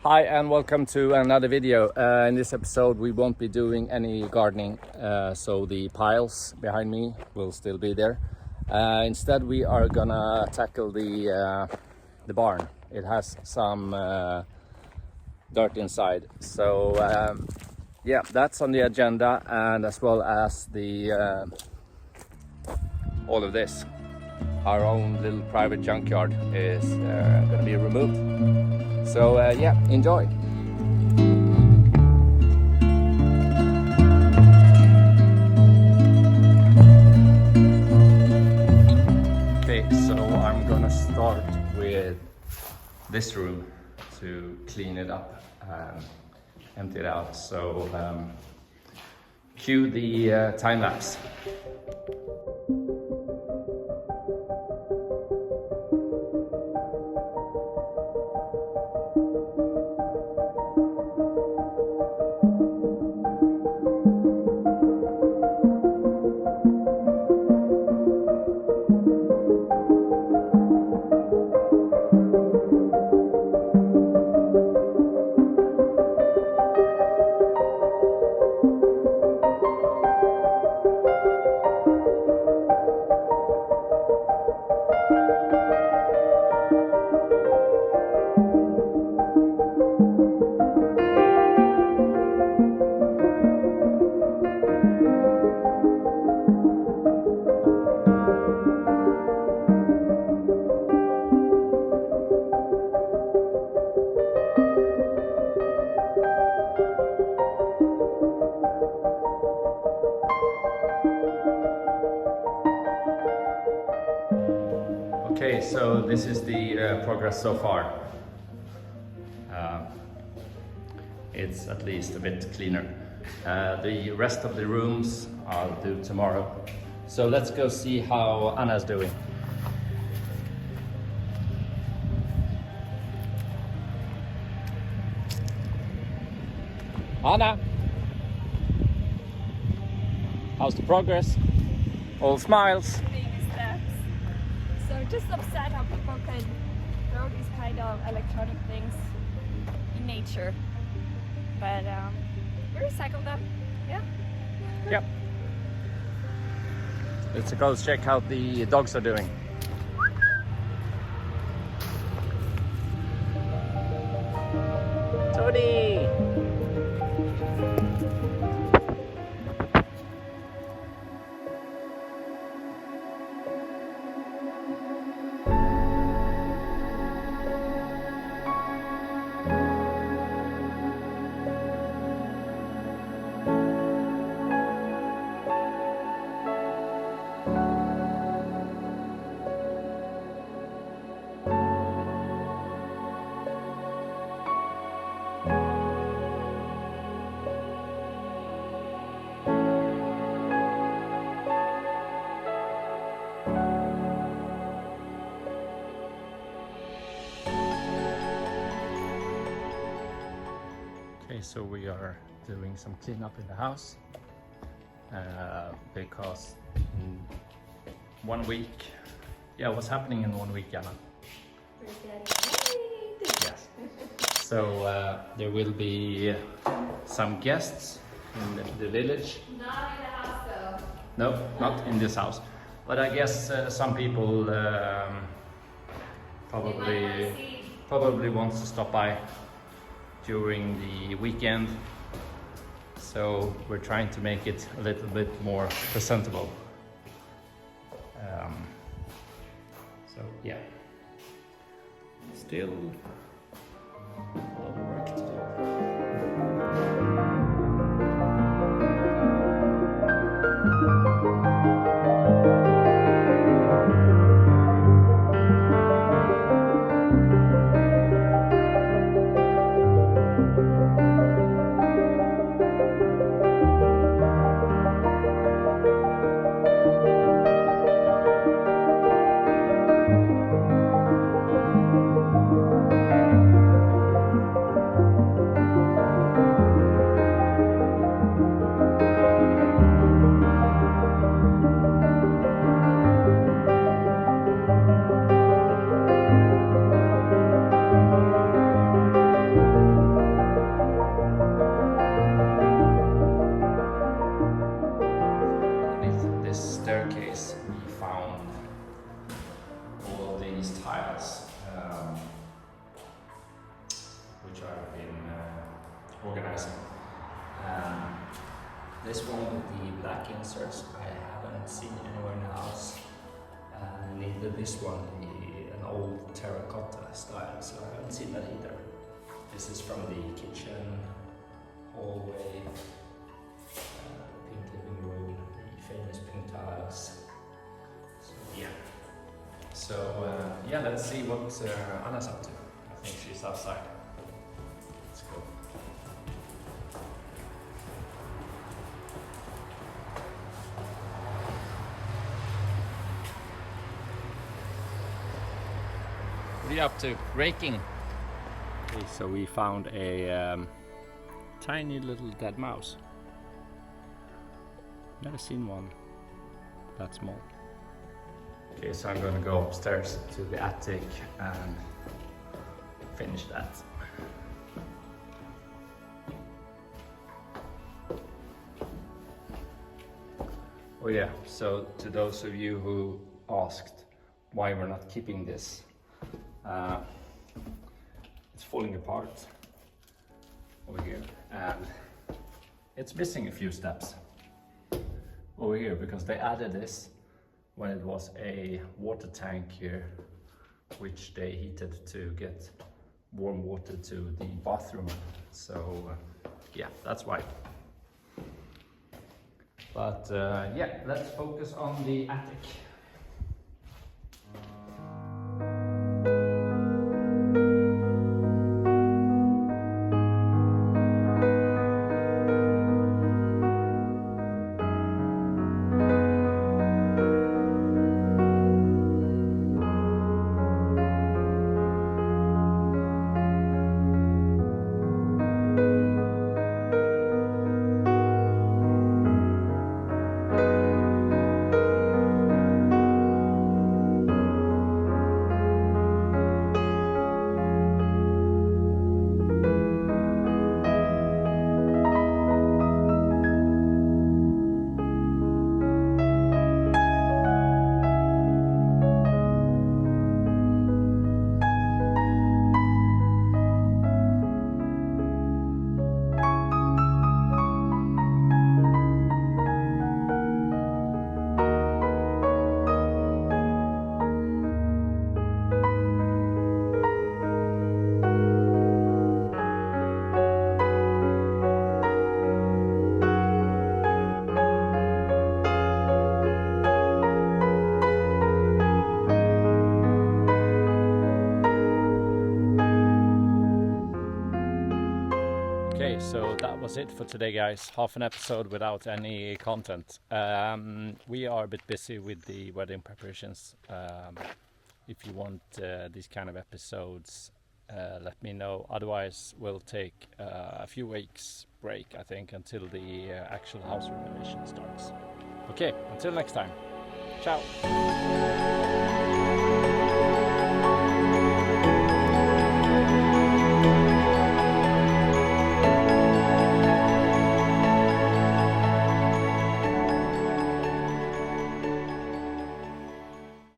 Hi and welcome to another video. In this episode we won't be doing any gardening, so the piles behind me will still be there. Instead we are gonna tackle the barn. It has some dirt inside, so yeah, that's on the agenda, and as well as the all of this. Our own little private junkyard is gonna be removed. So yeah, enjoy. Okay, so I'm gonna start with this room to clean it up and empty it out. So cue the time lapse. Okay, so this is the progress so far. It's at least a bit cleaner. The rest of the rooms I'll do tomorrow. So let's go see how Anna's doing. Anna! How's the progress? All smiles. So just upset how people can throw these kind of electronic things in nature, but we recycle them. Yeah. Yep. Let's go check how the dogs are doing. Tony! Okay, so we are doing some cleanup in the house because in 1 week, yeah, what's happening in 1 week, Anna? We're getting married. Yes. So there will be some guests in the village. Not in the house though. No, not in this house. But I guess some people probably wants to stop by during the weekend, so we're trying to make it a little bit more presentable. So yeah, still a lot of work to do. which I've been organizing. This one with the black inserts I haven't seen anywhere in the house. Neither this one, an old terracotta style, so I haven't seen that either. This is from the kitchen, hallway, pink living room, the famous pink tiles. So yeah. So yeah, let's see what Anna's up to. I think she's outside. Let's go. What are you up to? Raking? Okay, so we found a tiny little dead mouse. Never seen one that small. Okay, so I'm gonna go upstairs to the attic and finish that. Oh yeah, so to those of you who asked why we're not keeping this, it's falling apart over here and it's missing a few steps over here because they added this when it was a water tank here, which they heated to get warm water to the bathroom. So yeah, that's why. But yeah, let's focus on the attic. Okay, so that was it for today, guys. Half an episode without any content. We are a bit busy with the wedding preparations. If you want these kind of episodes, let me know. Otherwise, we'll take a few weeks break, I think, until the actual house renovation starts. Okay, until next time. Ciao.